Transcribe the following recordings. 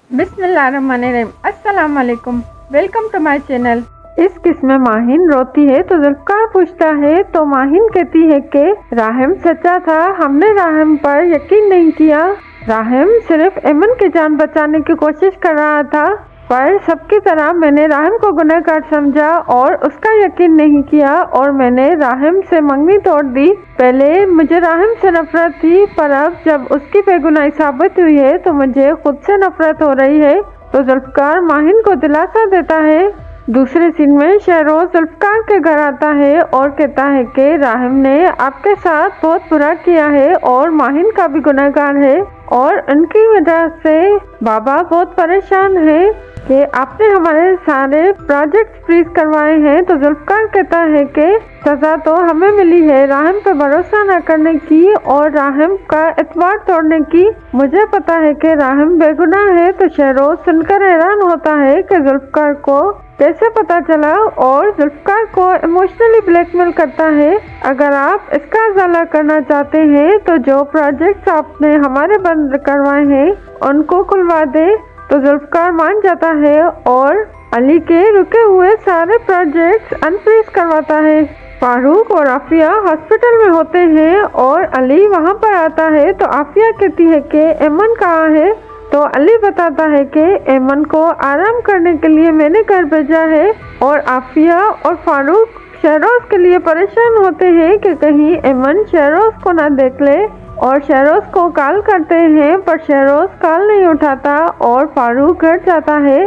बिस्मिल्लाहिर्रहमानिर्रहीम। अस्सलाम वालेकुम, वेलकम टू माय चैनल। इस किस में माहिन रोती है तो जुल्फकार पूछता है तो माहिन कहती है कि राहिम सच्चा था, हमने राहिम पर यकीन नहीं किया। राहिम सिर्फ एमन की जान बचाने की कोशिश कर रहा था, पर सबकी तरह मैंने राहिम को गुनहगार समझा और उसका यकीन नहीं किया और मैंने राहिम से मंगनी तोड़ दी। पहले मुझे राहिम से नफरत थी, पर अब जब उसकी बेगुनाही साबित हुई है तो मुझे खुद से नफरत हो रही है। तो जुल्फकार माहिन को दिलासा देता है। दूसरे सीन में शहरोज जुल्फकार के घर आता है और कहता है कि राहिम ने आपके साथ बहुत बुरा किया है और माहिन का भी गुनहगार है और उनकी वजह से बाबा बहुत परेशान है कि आपने हमारे सारे प्रोजेक्ट्स फ्रीज करवाए हैं। तो जुल्फकार कहता है कि सजा तो हमें मिली है राहिम पे भरोसा न करने की और राहिम का एतबार तोड़ने की। मुझे पता है कि राहिम बेगुनाह है। तो शहरोज सुनकर हैरान होता है कि जुल्फकार को कैसे पता चला और जुल्फकार को इमोशनली ब्लैकमेल करता है। अगर आप इसका इजाला करना चाहते हैं तो जो प्रोजेक्ट्स आपने हमारे बंद करवाए हैं उनको खुलवा दे। तो जुल्फकार मान जाता है और अली के रुके हुए सारे प्रोजेक्ट्स अनफ्रीज करवाता है। फारूक और आफिया हॉस्पिटल में होते हैं और अली वहां पर आता है। तो आफिया कहती है कि एमन कहाँ है। तो अली बताता है कि एमन को आराम करने के लिए मैंने घर भेजा है और आफिया और फारूक शहरोज के लिए परेशान होते हैं कि कहीं एमन शहरोज को ना देख ले और शहरोज को कॉल करते हैं, पर शहरोज कॉल नहीं उठाता और फारूक घर जाता है।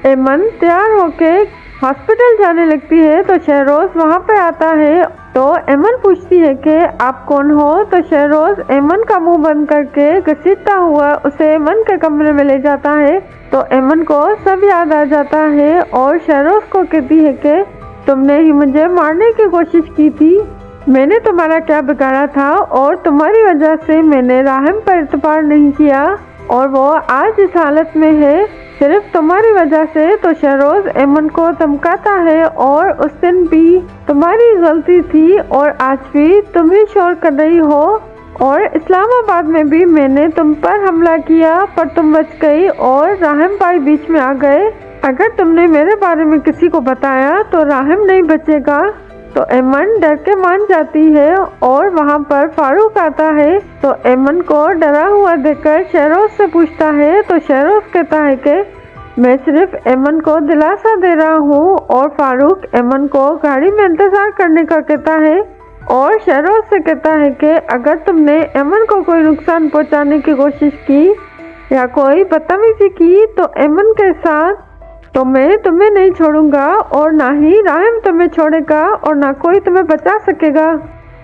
एमन तैयार होके हॉस्पिटल जाने लगती है तो शहरोज वहां पे आता है। तो एमन पूछती है कि आप कौन हो। तो शहरोज एमन का मुंह बंद करके घसीटता हुआ उसे एमन के कमरे में ले जाता है। तो एमन को सब याद आ जाता है और शहरोज को कहती है कि तुमने ही मुझे मारने की कोशिश की थी, मैंने तुम्हारा क्या बिगाड़ा था और तुम्हारी वजह से मैंने राहिम पर एतबार नहीं किया और वो आज इस हालत में है सिर्फ तुम्हारी वजह से। तो शहरोज एमन को धमकाता है और उस दिन भी तुम्हारी गलती थी और आज भी तुम ही शोर कर रही हो और इस्लामाबाद में भी मैंने तुम पर हमला किया पर तुम बच गई और राहिम भाई बीच में आ गए। अगर तुमने मेरे बारे में किसी को बताया तो राहिम नहीं बचेगा। तो एमन डर के मान जाती है और वहाँ पर फारूक आता है। तो एमन को डरा हुआ देखकर शहरोज से पूछता है। तो शहरोज कहता है कि मैं सिर्फ एमन को दिलासा दे रहा हूँ और फारूक एमन को गाड़ी में इंतजार करने का कहता है और शहरोज से कहता है कि अगर तुमने एमन को कोई नुकसान पहुँचाने की कोशिश की या कोई बदतमीजी की तो एमन के साथ तो मैं तुम्हें नहीं छोड़ूंगा और ना ही राहिम तुम्हें छोड़ेगा और ना कोई तुम्हें बचा सकेगा।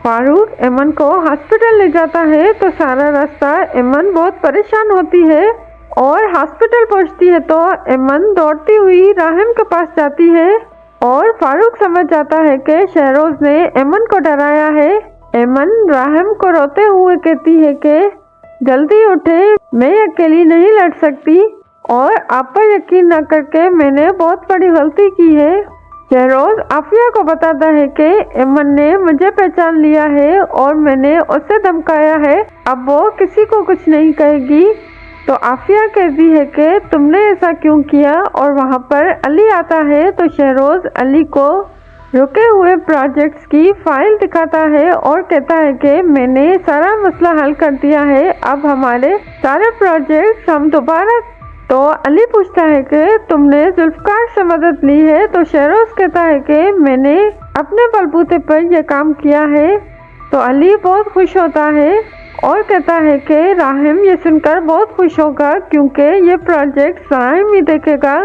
फारूक एमन को हॉस्पिटल ले जाता है। तो सारा रास्ता एमन बहुत परेशान होती है और हॉस्पिटल पहुंचती है तो एमन दौड़ती हुई राहिम के पास जाती है और फारूक समझ जाता है कि शहरोज ने एमन को डराया है। एमन राहिम को रोते हुए कहती है कि जल्दी उठे, मैं अकेली नहीं लड़ सकती और आप पर यकीन न करके मैंने बहुत बड़ी गलती की है। शहरोज आफिया को बताता है कि एमन ने मुझे पहचान लिया है और मैंने उसे धमकाया है, अब वो किसी को कुछ नहीं कहेगी। तो आफिया कहती है कि तुमने ऐसा क्यों किया और वहाँ पर अली आता है। तो शहरोज अली को रुके हुए प्रोजेक्ट्स की फाइल दिखाता है और कहता है कि मैंने सारा मसला हल कर दिया है, अब हमारे सारे प्रोजेक्ट्स हम दोबारा। तो अली पूछता है कि तुमने जुल्फकार से मदद ली है। तो शहरोज कहता है कि मैंने अपने बलबूते पर यह काम किया है। तो अली बहुत खुश होता है और कहता है कि राहिम ये सुनकर बहुत खुश होगा क्योंकि ये प्रोजेक्ट राहिम ही देखेगा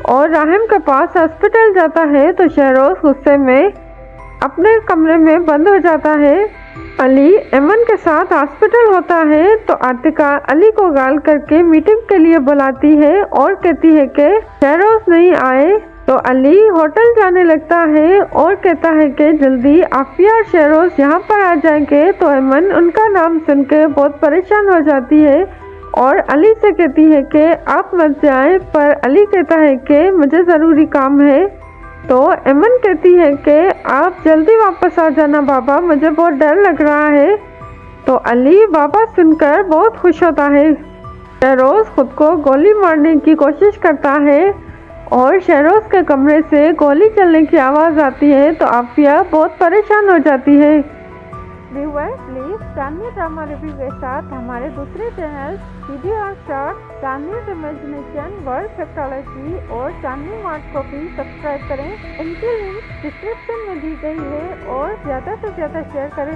और राहिम के पास हॉस्पिटल जाता है। तो शहरोज गुस्से में अपने कमरे में बंद हो जाता है। अली एमन के साथ हॉस्पिटल होता है। तो आतिका अली को गाल करके मीटिंग के लिए बुलाती है और कहती है कि शहरोज नहीं आए। तो अली होटल जाने लगता है और कहता है कि जल्दी आफिया और शहरोज यहाँ पर आ जाएंगे। तो एमन उनका नाम सुन के बहुत परेशान हो जाती है और अली से कहती है कि आप मत जाएं, पर अली कहता है कि मुझे ज़रूरी काम है। तो एमन कहती है कि आप जल्दी वापस आ जाना बाबा, मुझे बहुत डर लग रहा है। तो अली बाबा सुनकर बहुत खुश होता है। शहरोज खुद को गोली मारने की कोशिश करता है और शहरोज के कमरे से गोली चलने की आवाज़ आती है तो आफिया बहुत परेशान हो जाती है। Viewers please Chandni drama review के साथ हमारे दूसरे चैनल वीडियो और शॉर्ट चांदनीज इमेजिनेशन वर्ल्ड फैक्टोलॉजी और चांदनी मार्ट को भी सब्सक्राइब करें। इनकी लिंक डिस्क्रिप्शन में दी गई है और ज़्यादा से ज़्यादा शेयर करें।